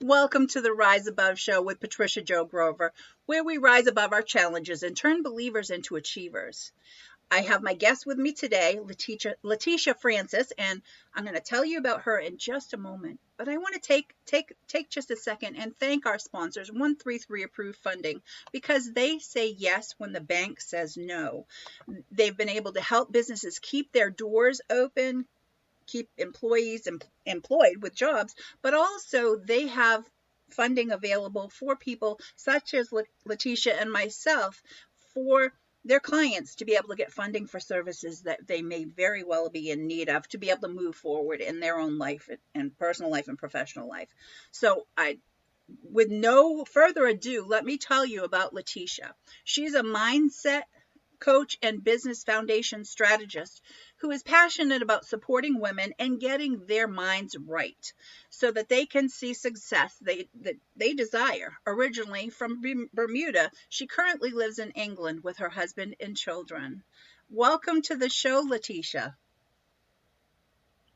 Welcome to the Rise Above Show with Patricia Jo Grover, where we rise above our challenges and turn believers into achievers. I have my guest with me today, Letitia Francis, and I'm going to tell you about her in just a moment. But I want to take just a second and thank our sponsors, 133 Approved Funding, because they say yes when the bank says no. They've been able to help businesses keep their doors open, keep employees employed with jobs, but also they have funding available for people such as Letitia and myself, for their clients to be able to get funding for services that they may very well be in need of to be able to move forward in their own life and personal life and professional life. So with no further ado, let me tell you about Letitia. She's a mindset coach and business foundation strategist who is passionate about supporting women and getting their minds right so that they can see success that they desire. Originally from Bermuda, she currently lives in England with her husband and children. Welcome to the show, Letitia.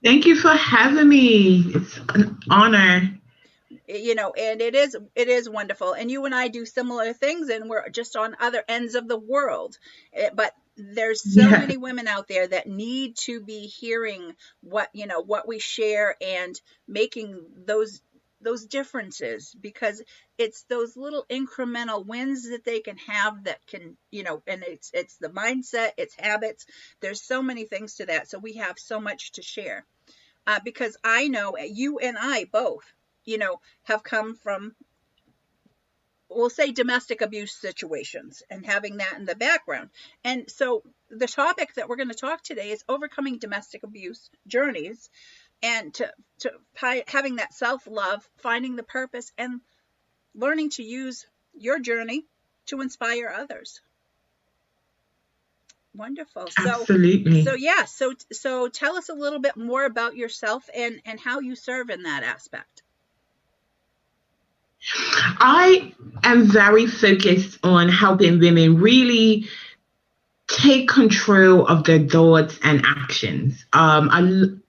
Thank you for having me. It's an honor. And it is wonderful. And you and I do similar things, and we're just on other ends of the world. But there's so many women out there that need to be hearing what we share and making those differences, because it's those little incremental wins that they can have that can, and it's the mindset, it's habits. There's so many things to that. So we have so much to share, because I know you and I both have come from, we'll say, domestic abuse situations and having that in the background. And so the topic that we're going to talk today is overcoming domestic abuse journeys, and to having that self-love, finding the purpose, and learning to use your journey to inspire others. Wonderful. Absolutely. So tell us a little bit more about yourself and how you serve in that aspect. I am very focused on helping women really take control of their thoughts and actions.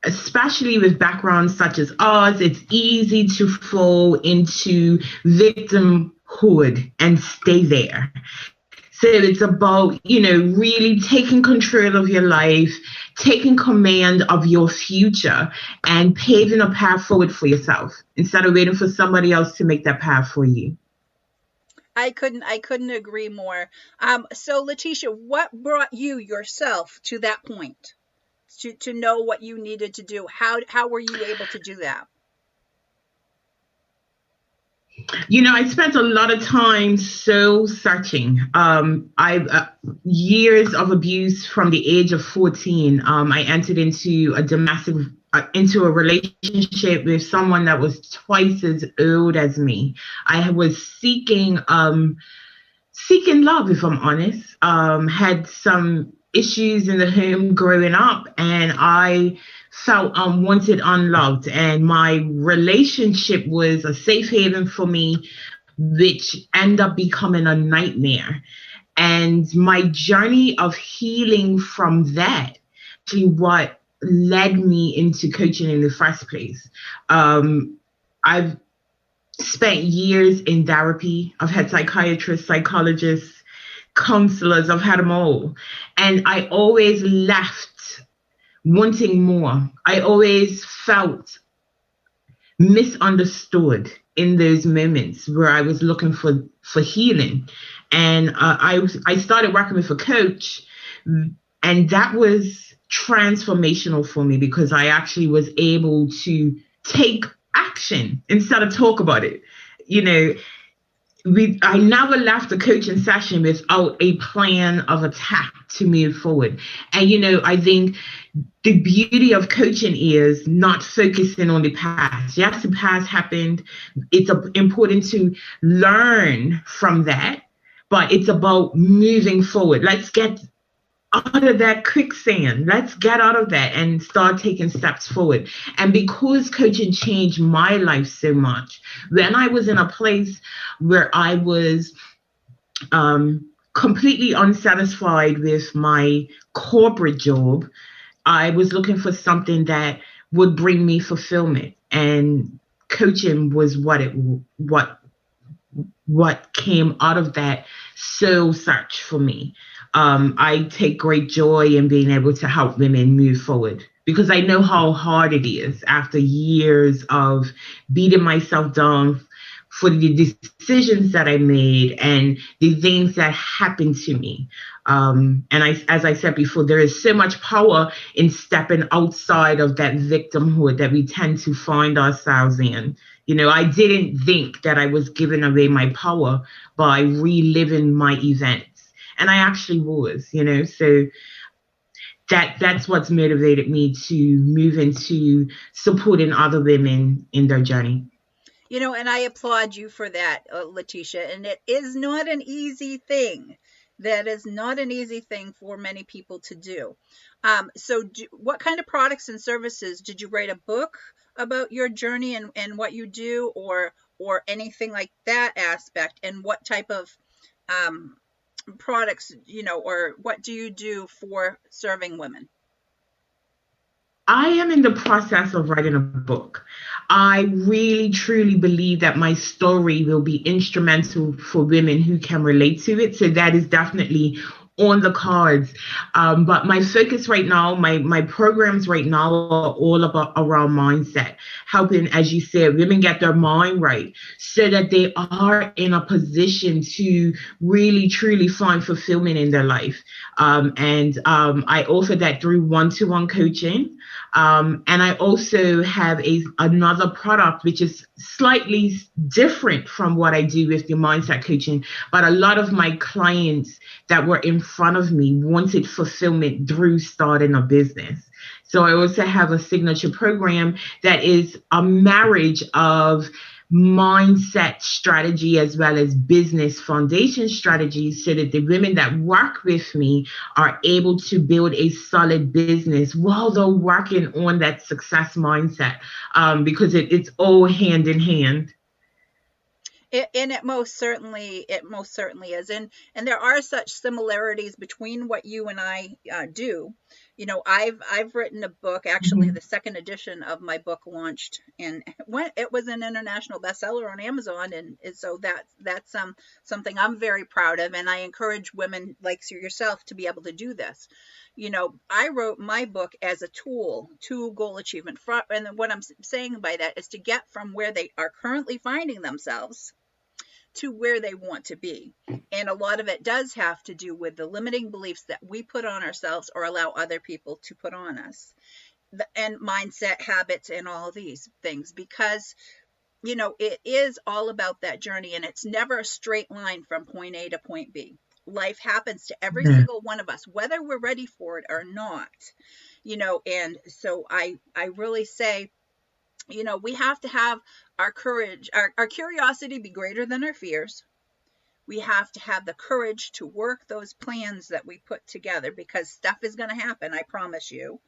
Especially with backgrounds such as ours, it's easy to fall into victimhood and stay there. So it's about, really taking control of your life, taking command of your future, and paving a path forward for yourself instead of waiting for somebody else to make that path for you. I couldn't agree more. So Letitia, what brought you yourself to that point, to know what you needed to do? How were you able to do that? I spent a lot of time soul searching. Years of abuse from the age of 14. I entered into a relationship with someone that was twice as old as me. I was seeking love, if I'm honest. Had some issues in the home growing up, and I felt unwanted, unloved, and my relationship was a safe haven for me, which ended up becoming a nightmare. And my journey of healing from that, actually what led me into coaching in the first place. I've spent years in therapy. I've had psychiatrists, psychologists, counselors. I've had them all. And I always left wanting more. I always felt misunderstood in those moments where I was looking for healing. And I started working with a coach, and that was transformational for me, because I actually was able to take action instead of talk about it. I never left the coaching session without a plan of attack to move forward. And, I think the beauty of coaching is not focusing on the past. Yes, the past happened. It's important to learn from that, but it's about moving forward. Let's get out of that quicksand. Let's get out of that and start taking steps forward. And because coaching changed my life so much, when I was in a place where I was completely unsatisfied with my corporate job, I was looking for something that would bring me fulfillment. And coaching was what came out of that soul search for me. I take great joy in being able to help women move forward because I know how hard it is after years of beating myself down for the decisions that I made and the things that happened to me. As I said before, there is so much power in stepping outside of that victimhood that we tend to find ourselves in. I didn't think that I was giving away my power by reliving my events. And I actually was, so that's what's motivated me to move into supporting other women in their journey. And I applaud you for that, Letitia. And it is not an easy thing. That is not an easy thing for many people to do. What kind of products and services did you write a book about your journey and what you do, or anything like that aspect? And what type of products, or what do you do for serving women? I am in the process of writing a book. I really, truly believe that my story will be instrumental for women who can relate to it. So that is definitely on the cards. But my focus right now, my programs right now are all about around mindset, helping, as you said, women get their mind right so that they are in a position to really, truly find fulfillment in their life. I offer that through one-to-one coaching. And I also have another product which is slightly different from what I do with the mindset coaching. But a lot of my clients that were in front of me wanted fulfillment through starting a business. So I also have a signature program that is a marriage of mindset strategy as well as business foundation strategies so that the women that work with me are able to build a solid business while they're working on that success mindset, because it's all hand in hand. It most certainly is, and there are such similarities between what you and I do. I've written a book. Actually, the second edition of my book launched, and it was an international bestseller on Amazon, and so that's something I'm very proud of, and I encourage women like yourself to be able to do this. I wrote my book as a tool to goal achievement, and what I'm saying by that is to get from where they are currently finding themselves to where they want to be. And a lot of it does have to do with the limiting beliefs that we put on ourselves or allow other people to put on us, and mindset, habits, and all these things, because it is all about that journey, and it's never a straight line from point A to point B. Life happens to every single one of us, whether we're ready for it or not. And so I really say, we have to have our courage, our curiosity be greater than our fears. We have to have the courage to work those plans that we put together, because stuff is going to happen, I promise you.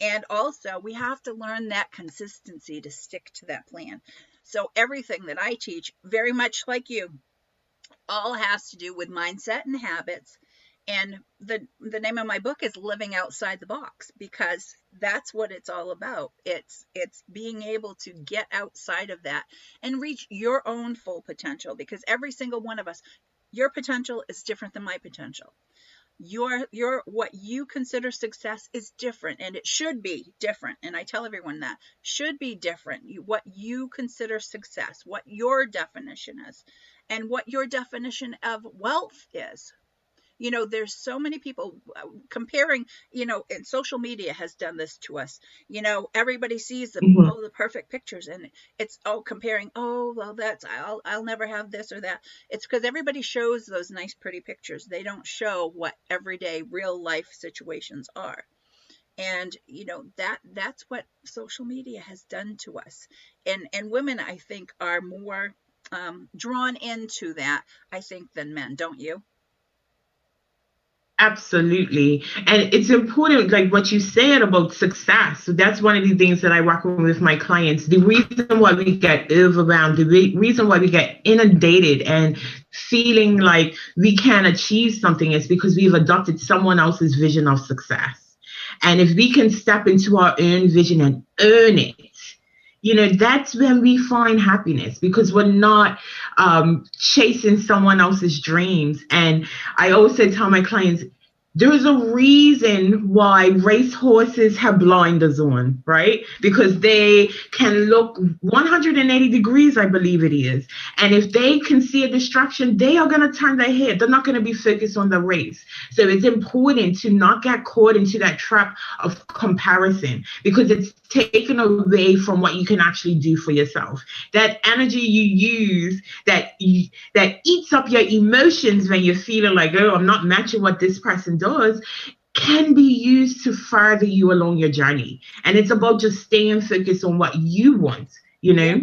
And also, we have to learn that consistency to stick to that plan. So everything that I teach, very much like you, all has to do with mindset and habits. And the name of my book is Living Outside the Box, because that's what it's all about. It's being able to get outside of that and reach your own full potential, because every single one of us, your potential is different than my potential. Your what you consider success is different, and it should be different. And I tell everyone that should be different. What you consider success, what your definition is, and what your definition of wealth is. There's so many people comparing, and social media has done this to us. Everybody sees the perfect pictures, and it's comparing, well, I'll never have this or that. It's because everybody shows those nice, pretty pictures. They don't show what everyday real life situations are. And, that's what social media has done to us. And women, I think, are more drawn into that, I think, than men. Don't you? Absolutely. And it's important, like what you said about success. So that's one of the things that I work on with my clients. The reason why we get overwhelmed, the reason why we get inundated and feeling like we can't achieve something is because we've adopted someone else's vision of success. And if we can step into our own vision and earn it, that's when we find happiness, because we're not chasing someone else's dreams. And I also tell my clients, there is a reason why race horses have blinders on, right? Because they can look 180 degrees, I believe it is. And if they can see a distraction, they are going to turn their head. They're not going to be focused on the race. So it's important to not get caught into that trap of comparison, because it's taken away from what you can actually do for yourself. That energy you use that eats up your emotions when you're feeling like, oh, I'm not matching what this person does, can be used to further you along your journey. And it's about just staying focused on what you want, Yeah.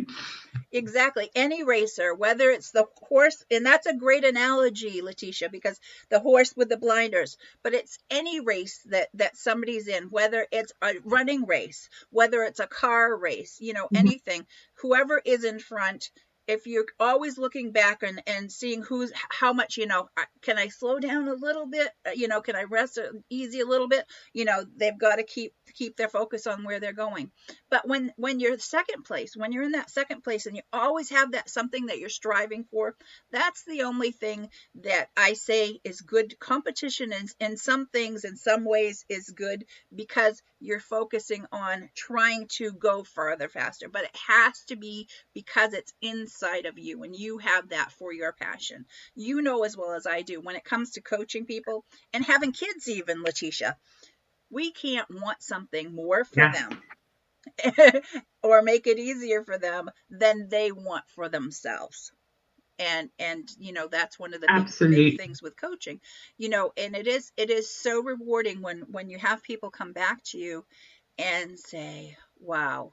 Exactly. Any racer, whether it's the horse, and that's a great analogy, Letitia, because the horse with the blinders, but it's any race that somebody's in, whether it's a running race, whether it's a car race, anything, whoever is in front, if you're always looking back and seeing how much, can I slow down a little bit? Can I rest easy a little bit? They've got to keep their focus on where they're going. But when you're second place, when you're in that second place and you always have that something that you're striving for, that's the only thing that I say is good. Competition in some things, in some ways, is good, because you're focusing on trying to go farther, faster. But it has to be because it's inside of you and you have that for your passion. As well as I do, when it comes to coaching people and having kids, even, Letitia, we can't want something more for Yes, them or make it easier for them than they want for themselves. And that's one of the big absolutely. things with coaching. And it is so rewarding when you have people come back to you and say, wow,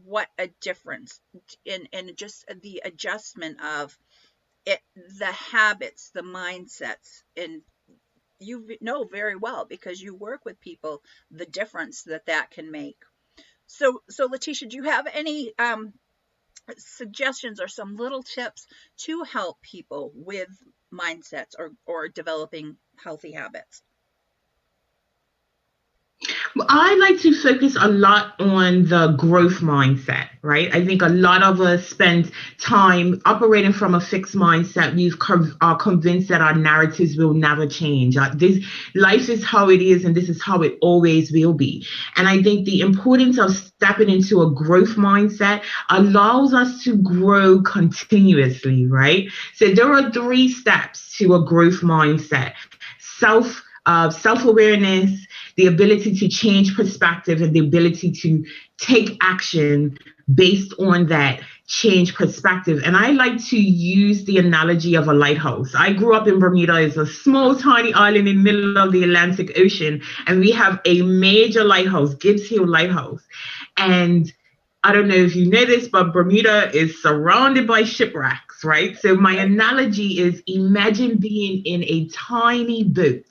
what a difference in just the adjustment of it, the habits, the mindsets. And you know very well, because you work with people, the difference that can make. So Letitia, do you have any suggestions or some little tips to help people with mindsets or developing healthy habits? I like to focus a lot on the growth mindset, right? I think a lot of us spend time operating from a fixed mindset. Are convinced that our narratives will never change. This life is how it is, and this is how it always will be. And I think the importance of stepping into a growth mindset allows us to grow continuously, right? So there are 3 steps to a growth mindset: self-awareness, the ability to change perspective, and the ability to take action based on that change perspective. And I like to use the analogy of a lighthouse. I grew up in Bermuda. It's a small, tiny island in the middle of the Atlantic Ocean, and we have a major lighthouse, Gibbs Hill Lighthouse. And I don't know if you know this, but Bermuda is surrounded by shipwrecks, right? So my Right. analogy is, imagine being in a tiny boat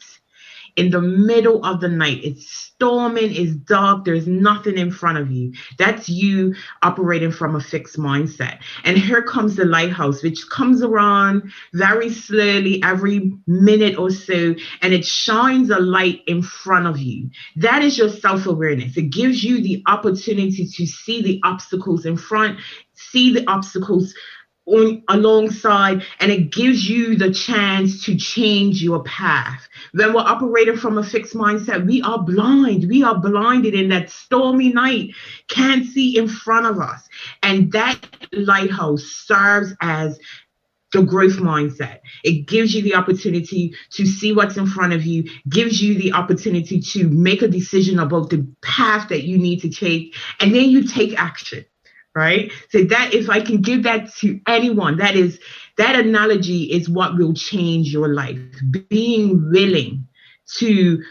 in the middle of the night. It's storming, it's dark, there's nothing in front of you. That's you operating from a fixed mindset. And here comes the lighthouse, which comes around very slowly every minute or so, and it shines a light in front of you. That is your self-awareness. It gives you the opportunity to see the obstacles in front, see the obstacles alongside, and it gives you the chance to change your path. When we're operating from a fixed mindset, we are blind. We are blinded in that stormy night, can't see in front of us. And that lighthouse serves as the growth mindset. It gives you the opportunity to see what's in front of you, gives you the opportunity to make a decision about the path that you need to take, and then you take action. Right? So that, if I can give that to anyone, that analogy is what will change your life. Being willing to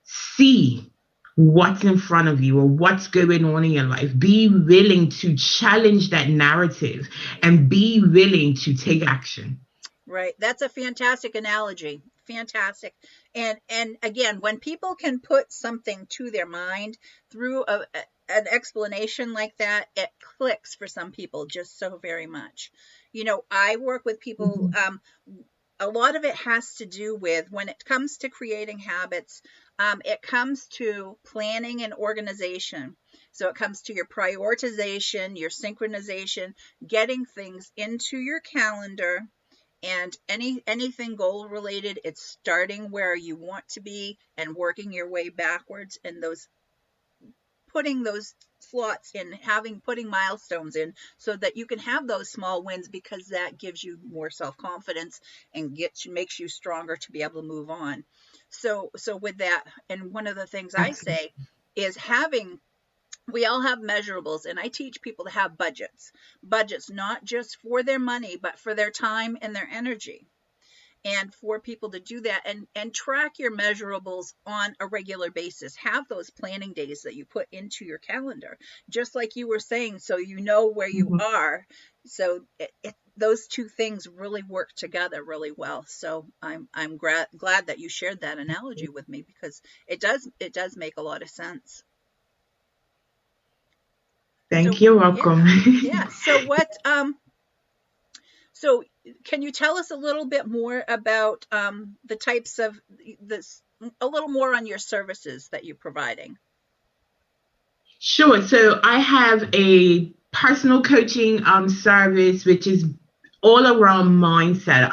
see what's in front of you or what's going on in your life. Be willing to challenge that narrative and be willing to take action. Right. That's a fantastic analogy. Fantastic. And again, when people can put something to their mind through an explanation like that, it clicks for some people just so very much. I work with people. Mhm. A lot of it has to do with, when it comes to creating habits, it comes to planning and organization. So it comes to your prioritization, your synchronization, getting things into your calendar, and anything goal related, it's starting where you want to be and working your way backwards, and those putting those slots in, putting milestones in so that you can have those small wins, because that gives you more self-confidence and makes you stronger to be able to move on. So with that, and one of the things I say is we all have measurables, and I teach people to have budgets, not just for their money, but for their time and their energy. And for people to do that and track your measurables on a regular basis, have those planning days that you put into your calendar, just like you were saying, so you know where you are. So those two things really work together really well. So I'm glad that you shared that analogy with me, because it does make a lot of sense. Thank you. Welcome. Yeah. So can you tell us a little bit more about the types of this, a little more on your services that you're providing? Sure. So I have a personal coaching service, which is all around mindset.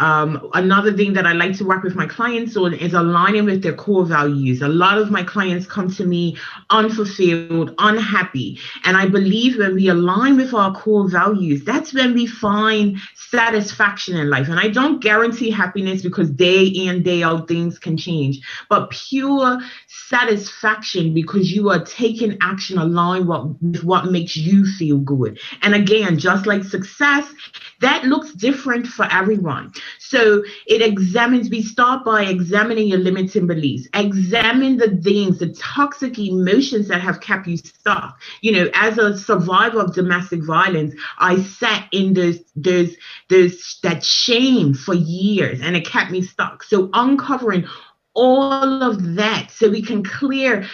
Another thing that I like to work with my clients on is aligning with their core values. A lot of my clients come to me unfulfilled, unhappy. And I believe when we align with our core values, that's when we find satisfaction in life. And I don't guarantee happiness, because day in, day out, things can change, but pure satisfaction because you are taking action aligned with what makes you feel good. And again, just like success, that looks different for everyone. So we start by examining your limiting beliefs. Examine the things, the toxic emotions that have kept you stuck. As a survivor of domestic violence, I sat in that shame for years, and it kept me stuck. So uncovering all of that so we can clear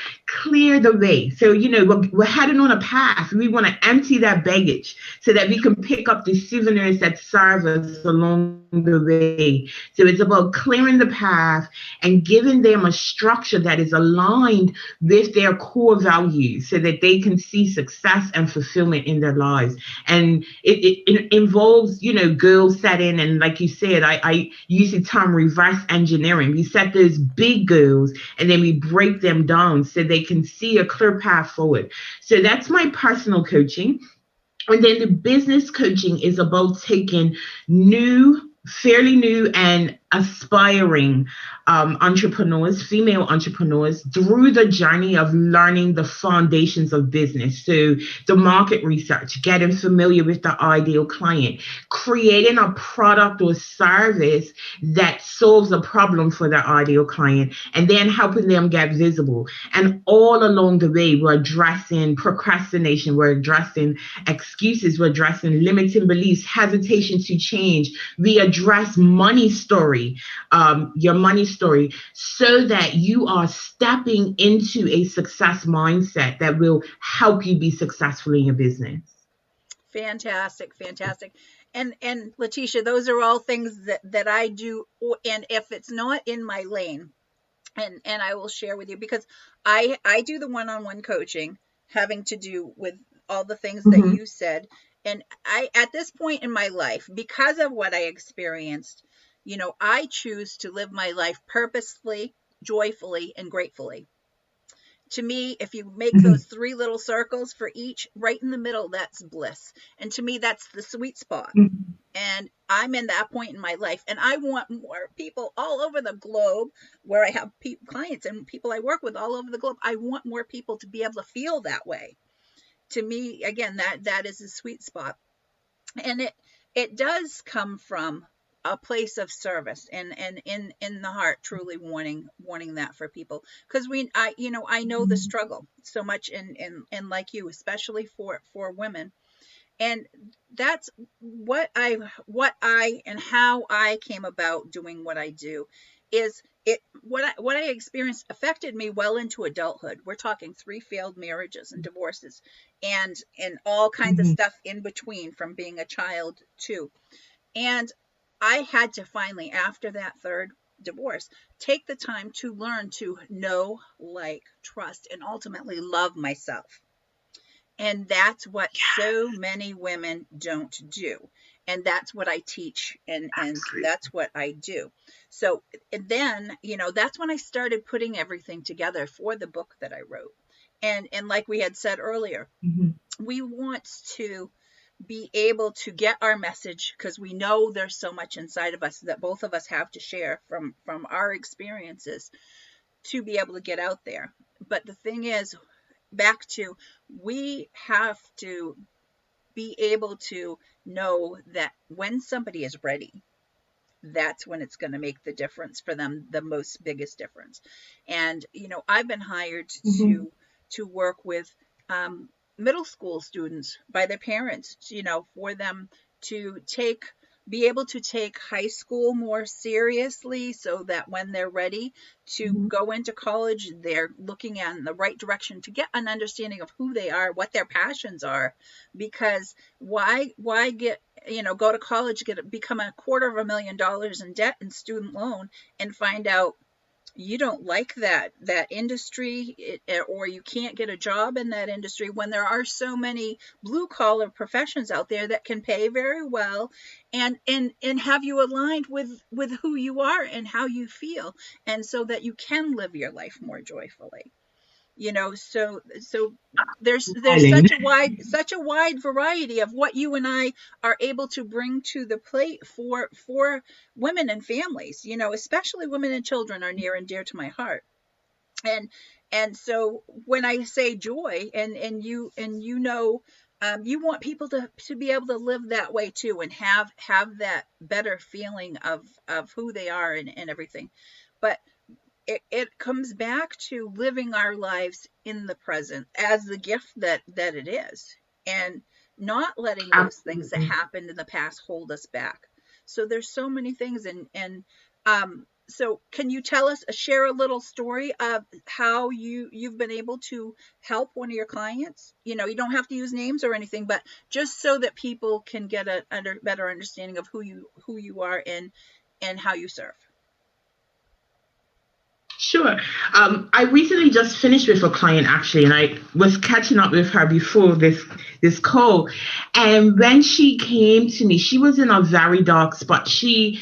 the way. So, we're heading on a path. We want to empty that baggage so that we can pick up the souvenirs that serve us along the way. So it's about clearing the path and giving them a structure that is aligned with their core values so that they can see success and fulfillment in their lives. And it involves, goal setting. And like you said, I use the term reverse engineering. We set those big goals and then we break them down so they can see a clear path forward. So that's my personal coaching. And then the business coaching is about taking fairly new and aspiring entrepreneurs, female entrepreneurs, through the journey of learning the foundations of business. So the market research, getting familiar with the ideal client, creating a product or service that solves a problem for their ideal client, and then helping them get visible. And all along the way, we're addressing procrastination, we're addressing excuses, we're addressing limiting beliefs, hesitation to change. We address money story, your money story, so that you are stepping into a success mindset that will help you be successful in your business. Fantastic. And Letitia, those are all things that I do. And if it's not in my lane, and I will share with you, because I do the one-on-one coaching having to do with all the things that you said. And at this point in my life, because of what I experienced, I choose to live my life purposefully, joyfully, and gratefully. To me, if you make those three little circles for each, right in the middle, that's bliss. And to me, that's the sweet spot. And I'm in that point in my life, and I want more people all over the globe, where I have clients and people I work with all over the globe. I want more people to be able to feel that way. To me, again, that is the sweet spot. And it does come from a place of service and in the heart, truly wanting that for people, because I know the struggle so much, and like you, especially for women. And that's what I and how I came about doing what I do. Is what I experienced affected me well into adulthood. We're talking 3 failed marriages and divorces, and all kinds of stuff in between, from being a child too. And I had to finally, after that 3rd divorce, take the time to learn to know, like, trust, and ultimately love myself. And that's what so many women don't do. And that's what I teach, and that's what I do. So and then, that's when I started putting everything together for the book that I wrote. And like we had said earlier, Mm-hmm. we want to be able to get our message, because we know there's so much inside of us that both of us have to share from our experiences to be able to get out there. But the thing is, back to, we have to be able to know that when somebody is ready, that's when it's going to make the difference for them, the most biggest difference. And I've been hired Mm-hmm. to work with um, middle school students by their parents, for them to be able to take high school more seriously, so that when they're ready to Mm-hmm. go into college, they're looking in the right direction to get an understanding of who they are, what their passions are. Because why get, go to college, become $250,000 in debt and student loan, and find out you don't like that industry, or you can't get a job in that industry, when there are so many blue collar professions out there that can pay very well, and have you aligned with who you are and how you feel, and so that you can live your life more joyfully. So there's Smiling. such a wide variety of what you and I are able to bring to the plate for women and families. Especially women and children are near and dear to my heart. And and so when I say joy, you want people to be able to live that way too, and have that better feeling of who they are, and everything. But it comes back to living our lives in the present as the gift that it is, and not letting those things that Absolutely. happened in the past hold us back. So there's so many things. So can you share a little story of how you've been able to help one of your clients? You don't have to use names or anything, but just so that people can get a better understanding of who you are, and how you serve. Sure. I recently just finished with a client actually, and I was catching up with her before this call. And when she came to me, she was in a very dark spot. She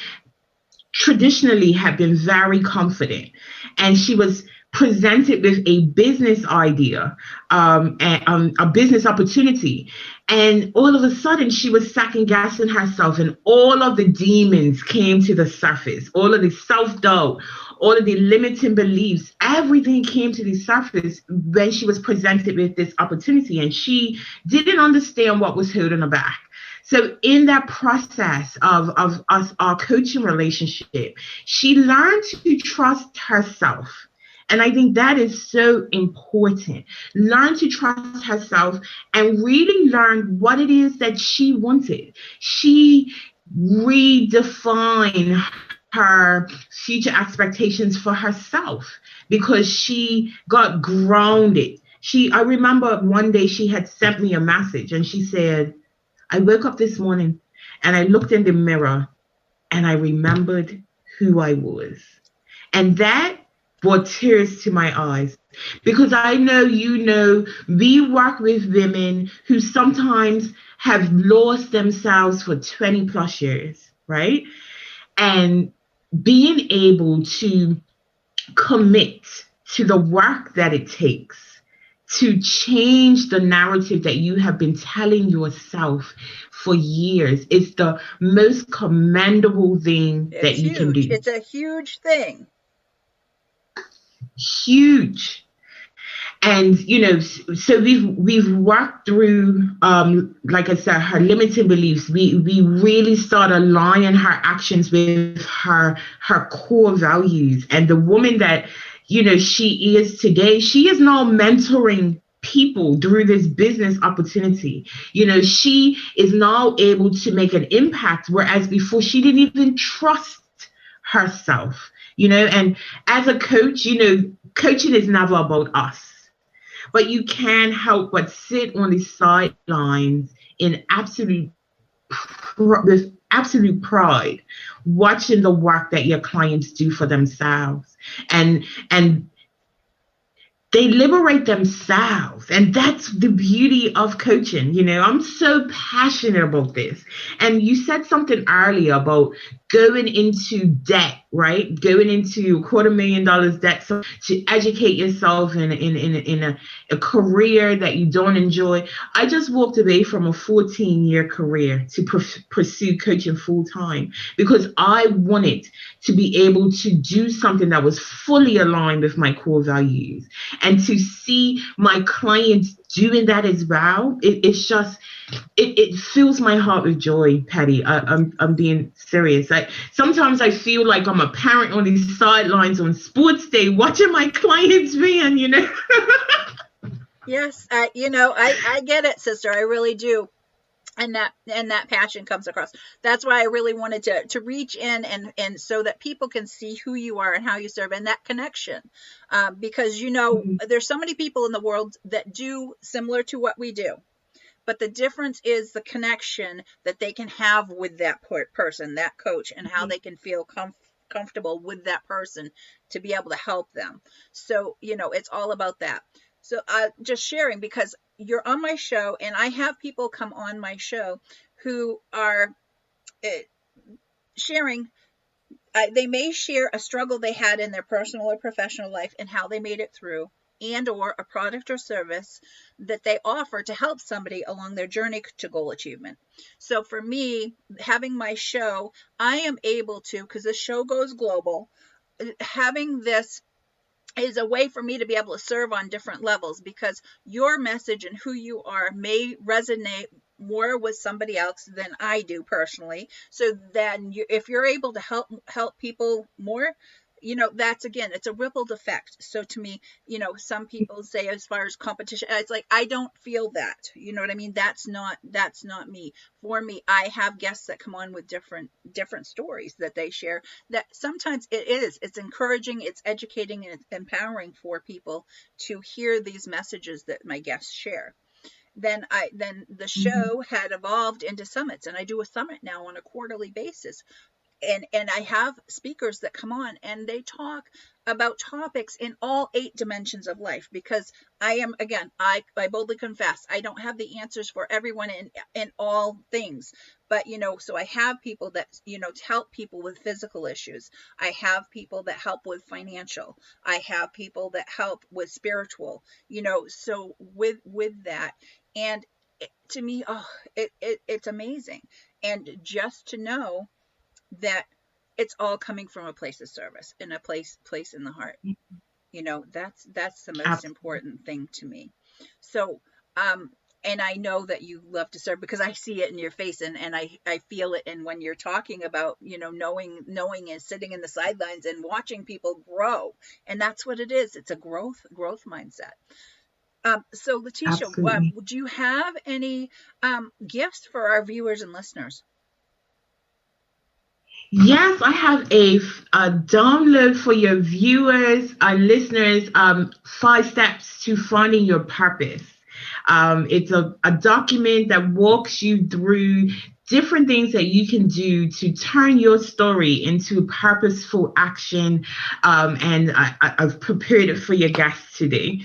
traditionally had been very confident, and she was presented with a business idea, and a business opportunity, and all of a sudden she was second guessing herself, and all of the demons came to the surface, all of the self-doubt, all of the limiting beliefs, everything came to the surface when she was presented with this opportunity, and she didn't understand what was holding her back. So in that process of us, our coaching relationship, she learned to trust herself. And I think that is so important. Learn to trust herself and really learn what it is that she wanted. She redefined her future expectations for herself because she got grounded. I remember one day she had sent me a message and she said, I woke up this morning and I looked in the mirror and I remembered who I was. And that brought tears to my eyes because I know, we work with women who sometimes have lost themselves for 20 plus years, right? And being able to commit to the work that it takes to change the narrative that you have been telling yourself for years is the most commendable thing It's that you can huge. do. It's a huge thing. Huge. And so we've worked through, like I said, her limiting beliefs. We really start aligning her actions with her core values, and the woman that she is today. She is now mentoring people through this business opportunity. She is now able to make an impact, whereas before she didn't even trust herself. And as a coach, coaching is never about us, but you can help but sit on the sidelines in with absolute pride, watching the work that your clients do for themselves, and they liberate themselves. And that's the beauty of coaching. I'm so passionate about this. And you said something earlier about going into debt, right? Going into $250,000 debt to educate yourself in a career that you don't enjoy. I just walked away from a 14-year career to pursue coaching full time because I wanted to be able to do something that was fully aligned with my core values. And to see my clients doing that as well, it's just, it fills my heart with joy, Patty. I'm being serious. Sometimes I feel like I'm a parent on these sidelines on sports day watching my clients win. Yes, I get it, sister. I really do. And that passion comes across. That's why I really wanted to reach in and so that people can see who you are and how you serve and that connection. Because, there's so many people in the world that do similar to what we do. But the difference is the connection that they can have with that person, that coach, and how they can feel comfortable with that person to be able to help them. So, it's all about that. So just sharing, because you're on my show and I have people come on my show who are sharing. They may share a struggle they had in their personal or professional life and how they made it through, and or a product or service that they offer to help somebody along their journey to goal achievement. So for me, having my show, I am able to, because this show goes global, having this is a way for me to be able to serve on different levels, because your message and who you are may resonate more with somebody else than I do personally. So then if you're able to help people more, that's, again, it's a rippled effect. So to me, some people say as far as competition, it's like, I don't feel that, you know what I mean? That's not me. For me, I have guests that come on with different stories that they share, that sometimes it's encouraging, it's educating, and it's empowering for people to hear these messages that my guests share. Then the show had evolved into summits, and I do a summit now on a quarterly basis. And I have speakers that come on and they talk about topics in all 8 dimensions of life, because I am, again, I boldly confess, I don't have the answers for everyone in all things. But, so I have people that, help people with physical issues. I have people that help with financial. I have people that help with spiritual, so with that. And to me, it's amazing. And just to know that it's all coming from a place of service and a place in the heart. That's the most Absolutely. important thing to me. So, and I know that you love to serve, because I see it in your face, and I feel it. And when you're talking about, knowing and sitting in the sidelines and watching people grow, and that's what it is. It's a growth mindset. So Letitia, Absolutely. do you have any gifts for our viewers and listeners? Yes, I have a download for your viewers and listeners, 5 steps to finding your purpose. It's a document that walks you through different things that you can do to turn your story into purposeful action. And I've prepared it for your guests today.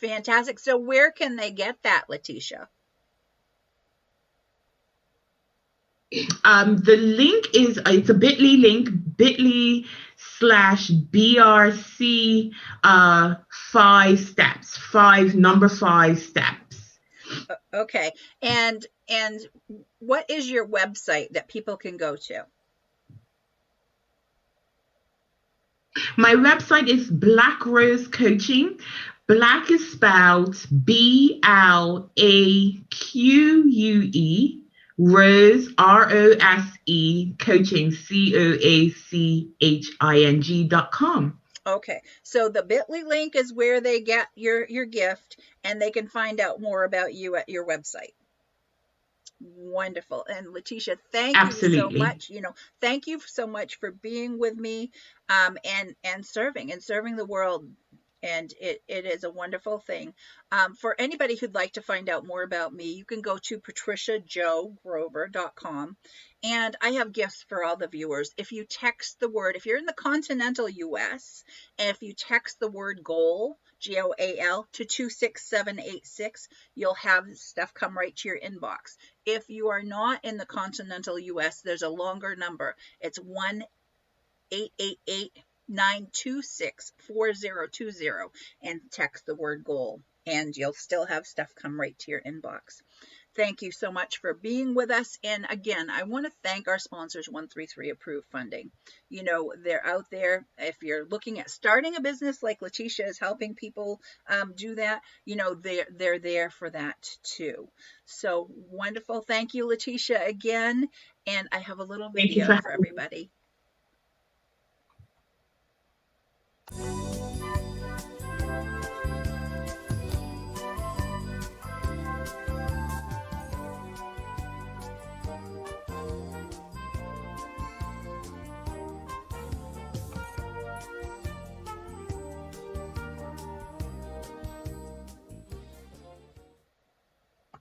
Fantastic. So where can they get that, Letitia? The link is, it's a bit.ly link, bit.ly/BRC 5 steps, number 5 steps. Okay. And what is your website that people can go to? My website is Black Rose Coaching. Black is spelled BLAQUE. Rose, ROSE, coaching, COACHING.com. Okay, so the bit.ly link is where they get your gift, and they can find out more about you at your website. Wonderful. And Letitia, thank Absolutely. you so much. Thank you so much for being with me, and serving the world. And it is a wonderful thing. For anybody who'd like to find out more about me, you can go to patriciajogrover.com. And I have gifts for all the viewers. If you text the word, if you're in the continental US, and if you text the word goal GOAL, to 26786. You'll have stuff come right to your inbox. If you are not in the continental US, there's a longer number. It's 1-888-926-4020 and text the word goal, and you'll still have stuff come right to your inbox. Thank you so much for being with us. And again, I want to thank our sponsors, 133 Approved Funding. You know, they're out there. If you're looking at starting a business like Letitia is helping people do that, you know, they're there for that too. So wonderful. Thank you, Letitia, again. And I have a little Thank you video for for everybody.